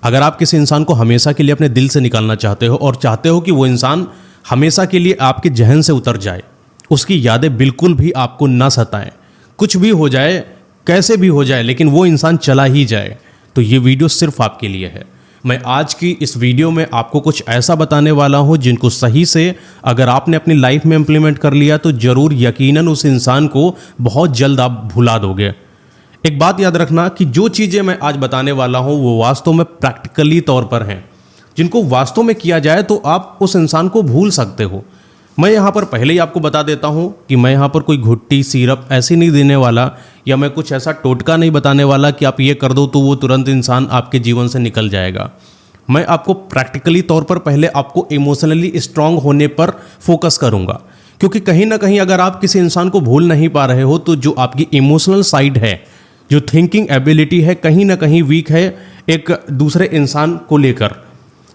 अगर आप किसी इंसान को हमेशा के लिए अपने दिल से निकालना चाहते हो और चाहते हो कि वो इंसान हमेशा के लिए आपके जहन से उतर जाए, उसकी यादें बिल्कुल भी आपको ना सताएं, कुछ भी हो जाए, कैसे भी हो जाए, लेकिन वो इंसान चला ही जाए, तो ये वीडियो सिर्फ आपके लिए है। मैं आज की इस वीडियो में आपको कुछ ऐसा बताने वाला हूँ जिनको सही से अगर आपने अपनी लाइफ में इम्प्लीमेंट कर लिया तो ज़रूर यकीनन उस इंसान को बहुत जल्द आप भुला दोगे। एक बात याद रखना कि जो चीज़ें मैं आज बताने वाला हूँ वो वास्तव में प्रैक्टिकली तौर पर हैं, जिनको वास्तव में किया जाए तो आप उस इंसान को भूल सकते हो। मैं यहाँ पर पहले ही आपको बता देता हूँ कि मैं यहाँ पर कोई घुट्टी सिरप ऐसी नहीं देने वाला, या मैं कुछ ऐसा टोटका नहीं बताने वाला कि आप ये कर दो तो वो तुरंत इंसान आपके जीवन से निकल जाएगा। मैं आपको प्रैक्टिकली तौर पर पहले आपको इमोशनली स्ट्रांग होने पर फोकस करूँगा, क्योंकि कहीं ना कहीं अगर आप किसी इंसान को भूल नहीं पा रहे हो तो जो आपकी इमोशनल साइड है, जो थिंकिंग एबिलिटी है, कहीं ना कहीं वीक है एक दूसरे इंसान को लेकर।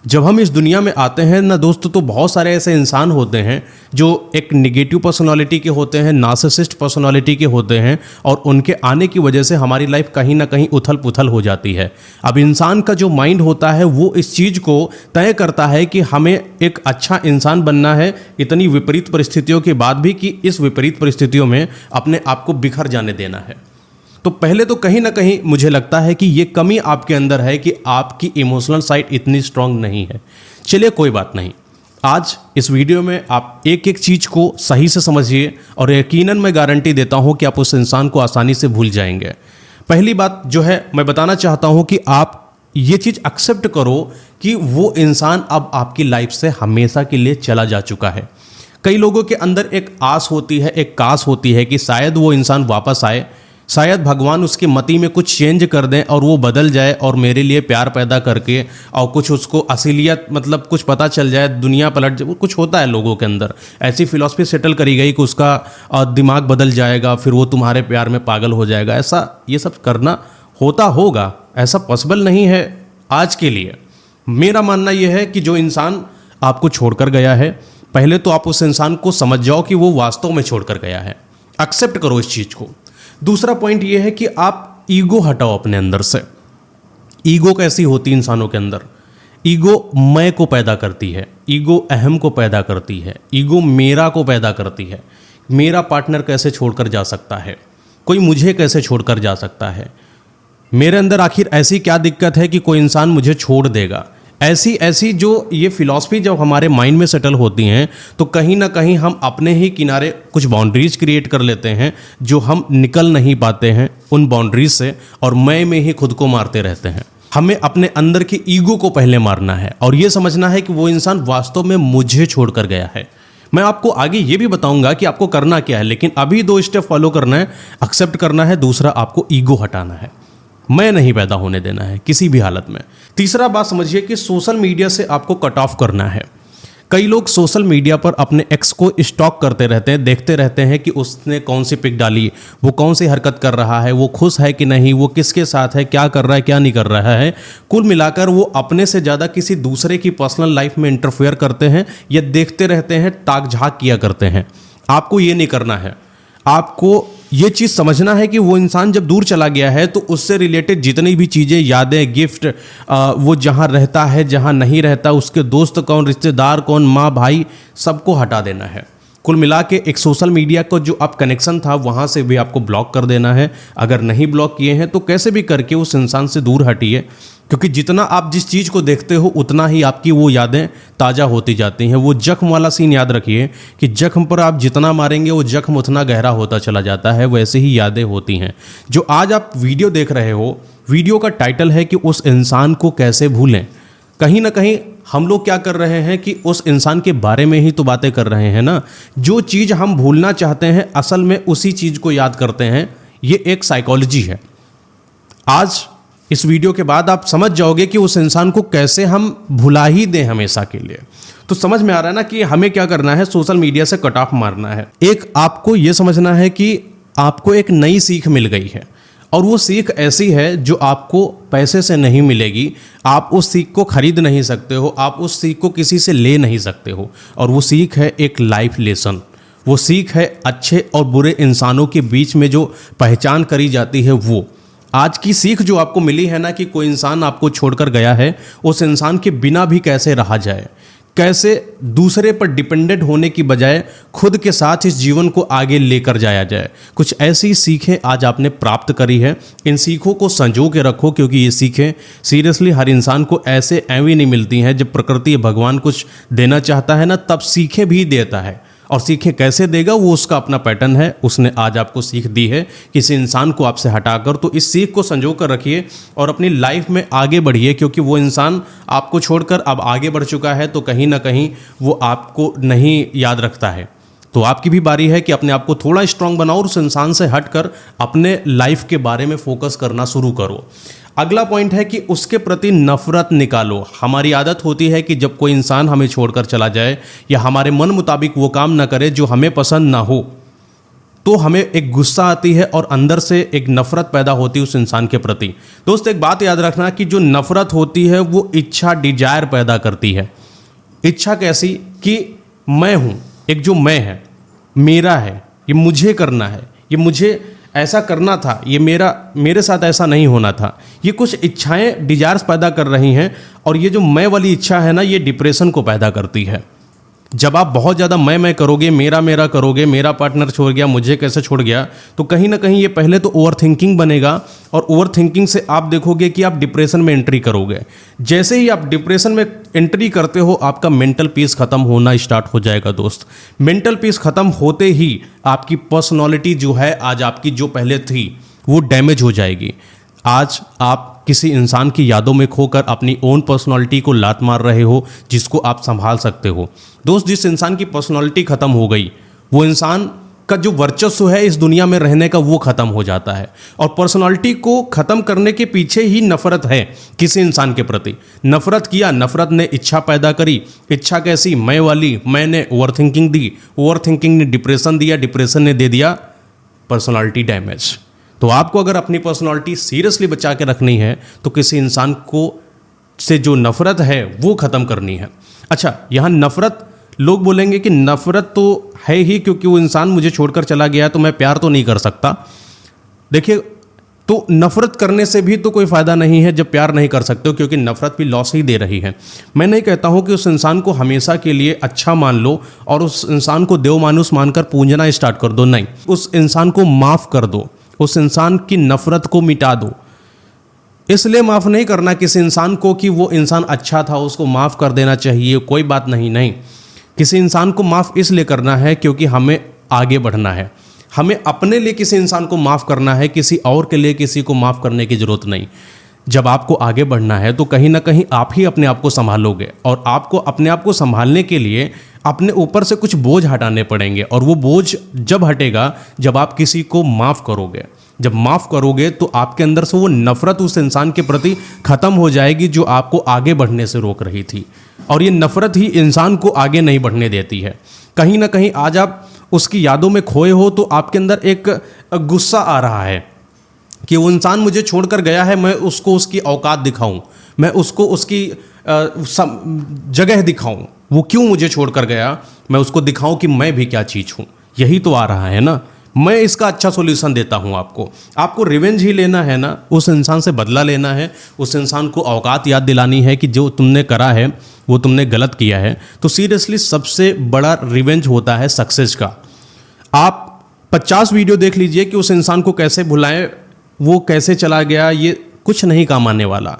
जब हम इस दुनिया में आते हैं ना दोस्तों, तो बहुत सारे ऐसे इंसान होते हैं जो एक निगेटिव पर्सनालिटी के होते हैं, नार्सिसिस्ट पर्सनालिटी के होते हैं, और उनके आने की वजह से हमारी लाइफ कहीं ना कहीं उथल पुथल हो जाती है। अब इंसान का जो माइंड होता है वो इस चीज़ को तय करता है कि हमें एक अच्छा इंसान बनना है, इतनी विपरीत परिस्थितियों के बाद भी, कि इस विपरीत परिस्थितियों में अपने आप को बिखर जाने देना है। तो पहले तो कहीं ना कहीं मुझे लगता है कि ये कमी आपके अंदर है कि आपकी इमोशनल साइड इतनी स्ट्रांग नहीं है। चलिए कोई बात नहीं, आज इस वीडियो में आप एक एक चीज़ को सही से समझिए और यकीनन मैं गारंटी देता हूं कि आप उस इंसान को आसानी से भूल जाएंगे। पहली बात जो है मैं बताना चाहता हूं कि आप ये चीज़ एक्सेप्ट करो कि वो इंसान अब आपकी लाइफ से हमेशा के लिए चला जा चुका है। कई लोगों के अंदर एक आस होती है, एक कास होती है कि शायद वो इंसान वापस आए, शायद भगवान उसकी मति में कुछ चेंज कर दें और वो बदल जाए और मेरे लिए प्यार पैदा करके और कुछ उसको असलियत मतलब कुछ पता चल जाए, दुनिया पलट जाए। कुछ होता है लोगों के अंदर, ऐसी फिलॉसफी सेटल करी गई कि उसका दिमाग बदल जाएगा, फिर वो तुम्हारे प्यार में पागल हो जाएगा। ऐसा ये सब करना होता होगा, ऐसा पॉसिबल नहीं है आज के लिए। मेरा मानना यह है कि जो इंसान आपको छोड़कर गया है, पहले तो आप उस इंसान को समझ जाओ कि वो वास्तव में छोड़कर गया है, एक्सेप्ट करो इस चीज़ को। दूसरा पॉइंट ये है कि आप ईगो हटाओ अपने अंदर से। ईगो कैसी होती है इंसानों के अंदर? ईगो मैं को पैदा करती है, ईगो अहम को पैदा करती है, ईगो मेरा को पैदा करती है। मेरा पार्टनर कैसे छोड़कर जा सकता है, कोई मुझे कैसे छोड़कर जा सकता है, मेरे अंदर आखिर ऐसी क्या दिक्कत है कि कोई इंसान मुझे छोड़ देगा। ऐसी जो ये फिलॉसफी जब हमारे माइंड में सेटल होती हैं तो कहीं ना कहीं हम अपने ही किनारे कुछ बाउंड्रीज क्रिएट कर लेते हैं, जो हम निकल नहीं पाते हैं उन बाउंड्रीज से, और मैं में ही खुद को मारते रहते हैं। हमें अपने अंदर की ईगो को पहले मारना है और ये समझना है कि वो इंसान वास्तव में मुझे छोड़कर गया है। मैं आपको आगे ये भी बताऊंगा कि आपको करना क्या है, लेकिन अभी 2 स्टेप फॉलो करना है, एक्सेप्ट करना है। दूसरा, आपको ईगो हटाना है, मैं नहीं पैदा होने देना है किसी भी हालत में। तीसरा बात समझिए कि सोशल मीडिया से आपको कट ऑफ करना है। कई लोग सोशल मीडिया पर अपने एक्स को स्टॉक करते रहते हैं, देखते रहते हैं कि उसने कौन सी पिक डाली, वो कौन सी हरकत कर रहा है, वो खुश है कि नहीं, वो किसके साथ है, क्या कर रहा है, क्या नहीं कर रहा है। कुल मिलाकर वो अपने से ज़्यादा किसी दूसरे की पर्सनल लाइफ में इंटरफेयर करते हैं या देखते रहते हैं, ताक झाँक किया करते हैं। आपको ये नहीं करना है। आपको ये चीज़ समझना है कि वो इंसान जब दूर चला गया है तो उससे रिलेटेड जितनी भी चीज़ें, यादें, गिफ्ट, वो जहाँ रहता है, जहाँ नहीं रहता, उसके दोस्त कौन, रिश्तेदार कौन, माँ भाई, सबको हटा देना है। कुल मिला के एक सोशल मीडिया को जो आप कनेक्शन था वहाँ से भी आपको ब्लॉक कर देना है। अगर नहीं ब्लॉक किए हैं तो कैसे भी करके उस इंसान से दूर हटिए, क्योंकि जितना आप जिस चीज़ को देखते हो उतना ही आपकी वो यादें ताज़ा होती जाती हैं। वो जख्म वाला सीन याद रखिए कि जख्म पर आप जितना मारेंगे वो जख्म उतना गहरा होता चला जाता है। वैसे ही यादें होती हैं। जो आज आप वीडियो देख रहे हो, वीडियो का टाइटल है कि उस इंसान को कैसे भूलें। कहीं ना कहीं हम लोग क्या कर रहे हैं कि उस इंसान के बारे में ही तो बातें कर रहे हैं ना। जो चीज़ हम भूलना चाहते हैं असल में उसी चीज़ को याद करते हैं। ये एक साइकोलॉजी है। आज इस वीडियो के बाद आप समझ जाओगे कि उस इंसान को कैसे हम भुला ही दें हमेशा के लिए। तो समझ में आ रहा है ना कि हमें क्या करना है, सोशल मीडिया से कट ऑफ मारना है। एक आपको ये समझना है कि आपको एक नई सीख मिल गई है, और वो सीख ऐसी है जो आपको पैसे से नहीं मिलेगी। आप उस सीख को खरीद नहीं सकते हो, आप उस सीख को किसी से ले नहीं सकते हो, और वो सीख है एक लाइफ लेसन। वो सीख है अच्छे और बुरे इंसानों के बीच में जो पहचान करी जाती है वो। आज की सीख जो आपको मिली है ना कि कोई इंसान आपको छोड़कर गया है, उस इंसान के बिना भी कैसे रहा जाए, कैसे दूसरे पर डिपेंडेंट होने की बजाय खुद के साथ इस जीवन को आगे लेकर जाया जाए। कुछ ऐसी सीखें आज आपने प्राप्त करी है। इन सीखों को संजो के रखो, क्योंकि ये सीखें सीरियसली हर इंसान को ऐसे एवं नहीं मिलती हैं। जब प्रकृति या भगवान कुछ देना चाहता है ना, तब सीखें भी देता है, और सीखें कैसे देगा वो उसका अपना पैटर्न है। उसने आज आपको सीख दी है किसी इंसान को आपसे हटाकर, तो इस सीख को संजो कर रखिए और अपनी लाइफ में आगे बढ़िए, क्योंकि वो इंसान आपको छोड़कर अब आगे बढ़ चुका है, तो कहीं ना कहीं वो आपको नहीं याद रखता है। तो आपकी भी बारी है कि अपने आप को थोड़ा स्ट्रांग बनाओ और उस इंसान से हटकर अपने लाइफ के बारे में फोकस करना शुरू करो। अगला पॉइंट है कि उसके प्रति नफरत निकालो। हमारी आदत होती है कि जब कोई इंसान हमें छोड़कर चला जाए या हमारे मन मुताबिक वो काम ना करे जो हमें पसंद ना हो, तो हमें एक गुस्सा आती है और अंदर से एक नफरत पैदा होती है उस इंसान के प्रति। दोस्त, एक बात याद रखना कि जो नफरत होती है वो इच्छा, डिजायर पैदा करती है। इच्छा कैसी कि मैं हूँ, एक जो मैं है, मेरा है, ये मुझे करना है, ये मुझे ऐसा करना था, ये मेरे साथ ऐसा नहीं होना था। ये कुछ इच्छाएं, डिजायर्स पैदा कर रही हैं, और ये जो मैं वाली इच्छा है ना, ये डिप्रेशन को पैदा करती है। जब आप बहुत ज़्यादा मैं करोगे, मेरा करोगे, मेरा पार्टनर छोड़ गया, मुझे कैसे छोड़ गया, तो कहीं ना कहीं ये पहले तो ओवर थिंकिंग बनेगा, और ओवर थिंकिंग से आप देखोगे कि आप डिप्रेशन में एंट्री करोगे। जैसे ही आप डिप्रेशन में एंट्री करते हो, आपका मेंटल पीस खत्म होना स्टार्ट हो जाएगा। दोस्त, मेंटल पीस खत्म होते ही आपकी पर्सनैलिटी जो है आज आपकी जो पहले थी वो डैमेज हो जाएगी। आज आप किसी इंसान की यादों में खोकर अपनी ओन पर्सनालिटी को लात मार रहे हो, जिसको आप संभाल सकते हो। दोस्त, जिस इंसान की पर्सनालिटी खत्म हो गई, वो इंसान का जो वर्चस्व है इस दुनिया में रहने का, वो खत्म हो जाता है। और पर्सनालिटी को खत्म करने के पीछे ही नफरत है किसी इंसान के प्रति। नफरत किया, नफरत ने इच्छा पैदा करी। इच्छा कैसी? मैं वाली। मैंने ओवरथिंकिंग दी, ओवरथिंकिंग ने डिप्रेशन दिया, डिप्रेशन ने दे दिया पर्सनालिटी डैमेज। तो आपको अगर अपनी पर्सनालिटी सीरियसली बचा के रखनी है, तो किसी इंसान को से जो नफरत है वो ख़त्म करनी है। अच्छा, यहाँ नफरत, लोग बोलेंगे कि नफरत तो है ही, क्योंकि वो इंसान मुझे छोड़कर चला गया तो मैं प्यार तो नहीं कर सकता। देखिए, तो नफरत करने से भी तो कोई फ़ायदा नहीं है जब प्यार नहीं कर सकते हो, क्योंकि नफरत भी लॉस ही दे रही है। मैं नहीं कहता हूँ कि उस इंसान को हमेशा के लिए अच्छा मान लो और उस इंसान को देव मानुस मानकर पूजना स्टार्ट कर दो। नहीं, उस इंसान को माफ़ कर दो, उस इंसान की नफरत को मिटा दो। इसलिए माफ़ नहीं करना किसी इंसान को कि वो इंसान अच्छा था, उसको माफ़ कर देना चाहिए, कोई बात नहीं। नहीं, किसी इंसान को माफ़ इसलिए करना है क्योंकि हमें आगे बढ़ना है। हमें अपने लिए किसी इंसान को माफ़ करना है, किसी और के लिए किसी को माफ़ करने की ज़रूरत नहीं। जब आपको आगे बढ़ना है तो कहीं ना कहीं आप ही अपने आप को संभालोगे, और आपको अपने आप को संभालने के लिए अपने ऊपर से कुछ बोझ हटाने पड़ेंगे। और वो बोझ जब हटेगा जब आप किसी को माफ़ करोगे। जब माफ़ करोगे तो आपके अंदर से वो नफ़रत उस इंसान के प्रति ख़त्म हो जाएगी जो आपको आगे बढ़ने से रोक रही थी। और ये नफ़रत ही इंसान को आगे नहीं बढ़ने देती है। कहीं ना कहीं आज आप उसकी यादों में खोए हो तो आपके अंदर एक गुस्सा आ रहा है कि वो इंसान मुझे छोड़कर गया है, मैं उसको उसकी औकात दिखाऊं, मैं उसको उसकी जगह दिखाऊं, वो क्यों मुझे छोड़कर गया, मैं उसको दिखाऊं कि मैं भी क्या चीज़ हूँ। यही तो आ रहा है ना। मैं इसका अच्छा सॉल्यूशन देता हूँ आपको रिवेंज ही लेना है ना, उस इंसान से बदला लेना है, उस इंसान को औकात याद दिलानी है कि जो तुमने करा है वो तुमने गलत किया है। तो सीरियसली सबसे बड़ा रिवेंज होता है सक्सेस का। आप 50 वीडियो देख लीजिए कि उस इंसान को कैसे भुलाएं, वो कैसे चला गया, ये कुछ नहीं काम आने वाला।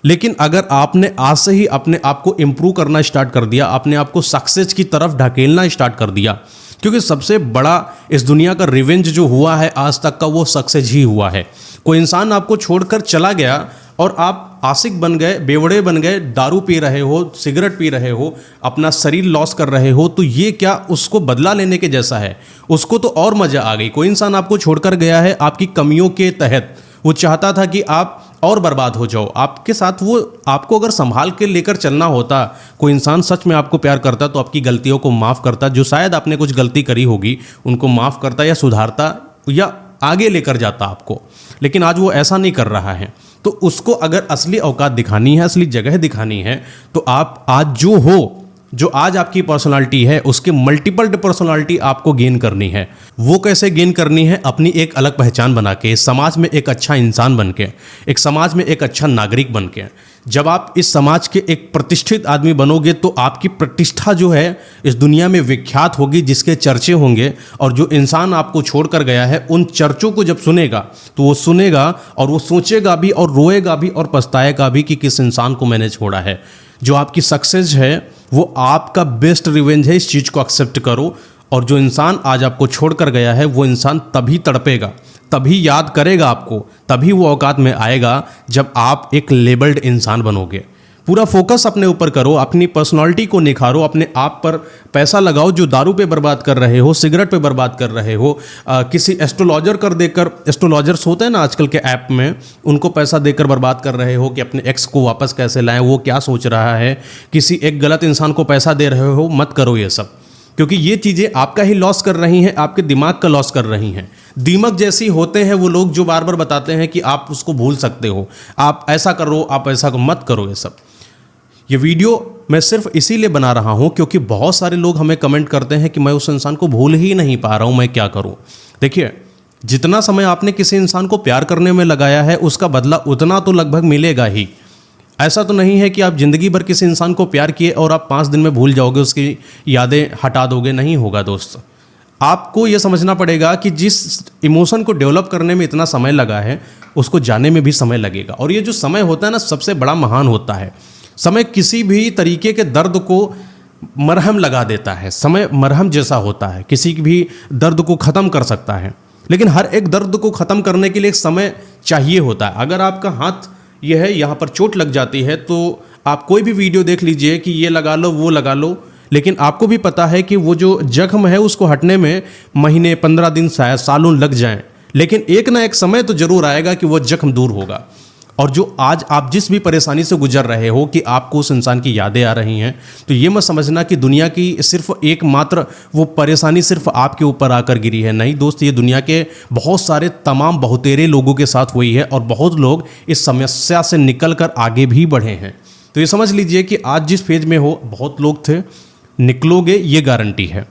लेकिन अगर आपने आज से ही अपने आप को इम्प्रूव करना स्टार्ट कर दिया, अपने आप को सक्सेस की तरफ ढकेलना स्टार्ट कर दिया, क्योंकि सबसे बड़ा इस दुनिया का रिवेंज जो हुआ है आज तक का, वो सक्सेस ही हुआ है। कोई इंसान आपको छोड़कर चला गया और आप आशिक बन गए, बेवड़े बन गए, दारू पी रहे हो, सिगरेट पी रहे हो, अपना शरीर लॉस कर रहे हो, तो ये क्या उसको बदला लेने के जैसा है? उसको तो और मज़ा आ गई। कोई इंसान आपको छोड़कर गया है आपकी कमियों के तहत, वो चाहता था कि आप और बर्बाद हो जाओ आपके साथ। वो आपको अगर संभाल के लेकर चलना होता, कोई इंसान सच में आपको प्यार करता तो आपकी गलतियों को माफ़ करता, जो शायद आपने कुछ गलती करी होगी उनको माफ़ करता या सुधारता या आगे लेकर जाता आपको। लेकिन आज वो ऐसा नहीं कर रहा है। तो उसको अगर असली औकात दिखानी है, असली जगह दिखानी है, तो आप आज जो हो जो आज आपकी पर्सनालिटी है उसके मल्टीपल पर्सनालिटी आपको गेन करनी है। वो कैसे गेन करनी है? अपनी एक अलग पहचान बना के, समाज में एक अच्छा इंसान बन के, एक समाज में एक अच्छा नागरिक बन के। जब आप इस समाज के एक प्रतिष्ठित आदमी बनोगे तो आपकी प्रतिष्ठा जो है इस दुनिया में विख्यात होगी, जिसके चर्चे होंगे। और जो इंसान आपको छोड़कर गया है उन चर्चों को जब सुनेगा तो वो सुनेगा और वो सोचेगा भी और रोएगा भी और पछताएगा भी कि किस इंसान को मैंने छोड़ा है। जो आपकी सक्सेस है वो आपका बेस्ट रिवेंज है, इस चीज़ को एक्सेप्ट करो। और जो इंसान आज आपको छोड़कर गया है वो इंसान तभी तड़पेगा, तभी याद करेगा आपको, तभी वो औकात में आएगा जब आप एक लेबल्ड इंसान बनोगे। पूरा फोकस अपने ऊपर करो, अपनी पर्सनालिटी को निखारो, अपने आप पर पैसा लगाओ। जो दारू पे बर्बाद कर रहे हो, सिगरेट पे बर्बाद कर रहे हो, किसी एस्ट्रोलॉजर कर देकर, एस्ट्रोलॉजर्स होते हैं ना आजकल के ऐप में, उनको पैसा देकर बर्बाद कर रहे हो कि अपने एक्स को वापस कैसे लाएं, वो क्या सोच रहा है। किसी एक गलत इंसान को पैसा दे रहे हो, मत करो ये सब, क्योंकि ये चीज़ें आपका ही लॉस कर रही हैं, आपके दिमाग का लॉस कर रही हैं। दीमक जैसी होते हैं वो लोग जो बार बार बताते हैं कि आप उसको भूल सकते हो, आप ऐसा करो, आप ऐसा करो, मत करो ये सब। ये वीडियो मैं सिर्फ इसीलिए बना रहा हूँ क्योंकि बहुत सारे लोग हमें कमेंट करते हैं कि मैं उस इंसान को भूल ही नहीं पा रहा हूँ, मैं क्या करूँ। देखिए, जितना समय आपने किसी इंसान को प्यार करने में लगाया है उसका बदला उतना तो लगभग मिलेगा ही। ऐसा तो नहीं है कि आप ज़िंदगी भर किसी इंसान को प्यार किए और आप 5 दिन में भूल जाओगे, उसकी यादें हटा दोगे, नहीं होगा दोस्त। आपको ये समझना पड़ेगा कि जिस इमोशन को डेवलप करने में इतना समय लगा है उसको जाने में भी समय लगेगा। और ये जो समय होता है ना, सबसे बड़ा महान होता है। समय किसी भी तरीके के दर्द को मरहम लगा देता है। समय मरहम जैसा होता है, किसी भी दर्द को ख़त्म कर सकता है। लेकिन हर एक दर्द को ख़त्म करने के लिए एक समय चाहिए होता है। अगर आपका हाथ ये है, यहाँ पर चोट लग जाती है तो आप कोई भी वीडियो देख लीजिए कि ये लगा लो, वो लगा लो, लेकिन आपको भी पता है कि वो जो जख्म है उसको हटने में महीने, 15 दिन, शायद सालों लग जाएं। लेकिन एक ना एक समय तो जरूर आएगा कि वो जख्म दूर होगा। और जो आज आप जिस भी परेशानी से गुजर रहे हो कि आपको उस इंसान की यादें आ रही हैं, तो ये मत समझना कि दुनिया की सिर्फ एकमात्र वो परेशानी सिर्फ आपके ऊपर आकर गिरी है। नहीं दोस्त, ये दुनिया के बहुत सारे तमाम बहुतेरे लोगों के साथ हुई है और बहुत लोग इस समस्या से निकल कर आगे भी बढ़े हैं। तो ये समझ लीजिए कि आज जिस फेज में हो, बहुत लोग थे, निकलोगे ये गारंटी है।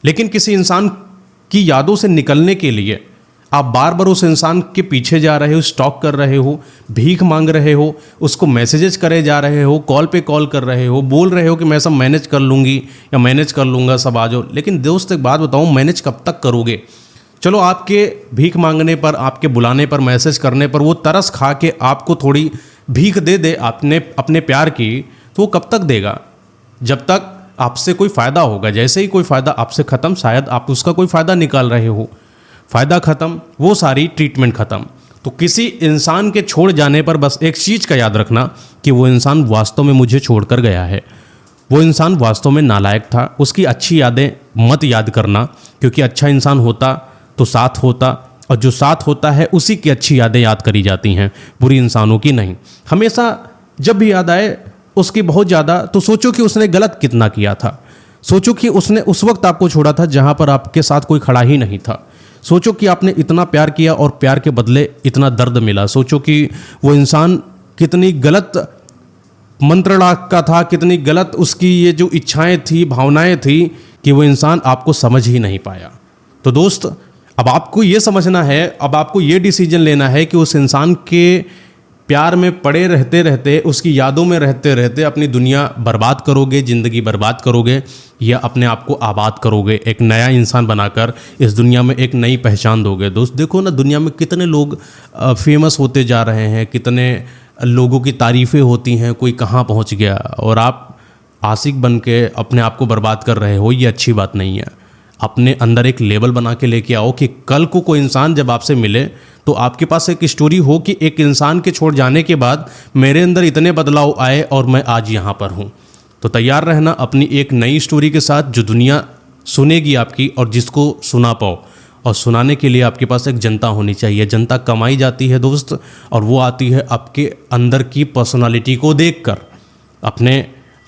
लेकिन किसी इंसान की यादों से निकलने के लिए आप बार बार उस इंसान के पीछे जा रहे हो, स्टॉक कर रहे हो, भीख मांग रहे हो, उसको मैसेजेस करे जा रहे हो, कॉल पे कॉल कर रहे हो, बोल रहे हो कि मैं सब मैनेज कर लूँगी या मैनेज कर लूँगा, सब आ जाओ। लेकिन दोस्त एक बात बताऊँ, मैनेज कब तक करोगे? चलो आपके भीख मांगने पर, आपके बुलाने पर, मैसेज करने पर वो तरस खा के आपको थोड़ी भीख दे दे आपने अपने प्यार की, तो वो कब तक देगा? जब तक आपसे कोई फ़ायदा होगा। जैसे ही कोई फ़ायदा आपसे ख़त्म, शायद आप उसका कोई फ़ायदा निकाल रहे हो, फ़ायदा ख़त्म, वो सारी ट्रीटमेंट ख़त्म। तो किसी इंसान के छोड़ जाने पर बस एक चीज़ का याद रखना कि वो इंसान वास्तव में मुझे छोड़कर गया है, वो इंसान वास्तव में नालायक था। उसकी अच्छी यादें मत याद करना, क्योंकि अच्छा इंसान होता तो साथ होता, और जो साथ होता है उसी की अच्छी यादें याद करी जाती हैं, बुरी इंसानों की नहीं। हमेशा जब भी याद आए उसकी बहुत ज़्यादा, तो सोचो कि उसने गलत कितना किया था। सोचो कि उसने उस वक्त आपको छोड़ा था जहाँ पर आपके साथ कोई खड़ा ही नहीं था। सोचो कि आपने इतना प्यार किया और प्यार के बदले इतना दर्द मिला। सोचो कि वो इंसान कितनी गलत मंत्रणा का था, कितनी गलत उसकी ये जो इच्छाएं थी, भावनाएं थी, कि वो इंसान आपको समझ ही नहीं पाया। तो दोस्त, अब आपको ये समझना है, अब आपको ये डिसीजन लेना है कि उस इंसान के प्यार में पड़े रहते रहते, उसकी यादों में रहते रहते अपनी दुनिया बर्बाद करोगे, ज़िंदगी बर्बाद करोगे, या अपने आप को आबाद करोगे, एक नया इंसान बनाकर इस दुनिया में एक नई पहचान दोगे। दोस्त देखो ना, दुनिया में कितने लोग फेमस होते जा रहे हैं, कितने लोगों की तारीफ़ें होती हैं, कोई कहाँ पहुँच गया, और आप आशिक बन के अपने आप को बर्बाद कर रहे हो। ये अच्छी बात नहीं है। अपने अंदर एक लेबल बना के लेके आओ कि कल को कोई इंसान जब आपसे मिले तो आपके पास एक स्टोरी हो कि एक इंसान के छोड़ जाने के बाद मेरे अंदर इतने बदलाव आए और मैं आज यहाँ पर हूँ। तो तैयार रहना अपनी एक नई स्टोरी के साथ, जो दुनिया सुनेगी आपकी और जिसको सुना पाओ। और सुनाने के लिए आपके पास एक जनता होनी चाहिए। जनता कमाई जाती है दोस्त, और वो आती है आपके अंदर की पर्सनालिटी को देखकर। अपने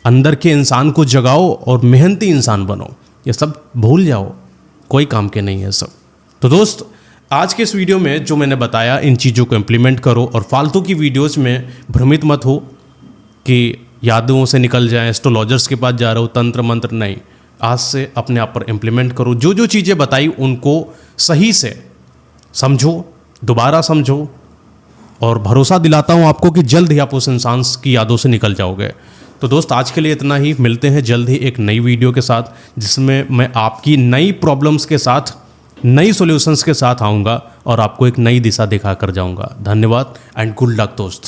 अंदर के इंसान को जगाओ और मेहनती इंसान बनो। ये सब भूल जाओ, कोई काम के नहीं है सब। तो दोस्त, आज के इस वीडियो में जो मैंने बताया, इन चीज़ों को इम्प्लीमेंट करो और फालतू की वीडियोज़ में भ्रमित मत हो कि यादों से निकल जाएं, एस्ट्रोलॉजर्स के पास जा रहे हो, तंत्र मंत्र नहीं। आज से अपने आप पर इम्प्लीमेंट करो, जो जो चीज़ें बताई उनको सही से समझो, दोबारा समझो, और भरोसा दिलाता हूँ आपको कि जल्द ही आप उस इंसान की यादों से निकल जाओगे। तो दोस्त आज के लिए इतना ही, मिलते हैं जल्द ही एक नई वीडियो के साथ, जिसमें मैं आपकी नई प्रॉब्लम्स के साथ, नई सॉल्यूशंस के साथ आऊँगा और आपको एक नई दिशा दिखा कर जाऊँगा। धन्यवाद एंड गुड लक दोस्त।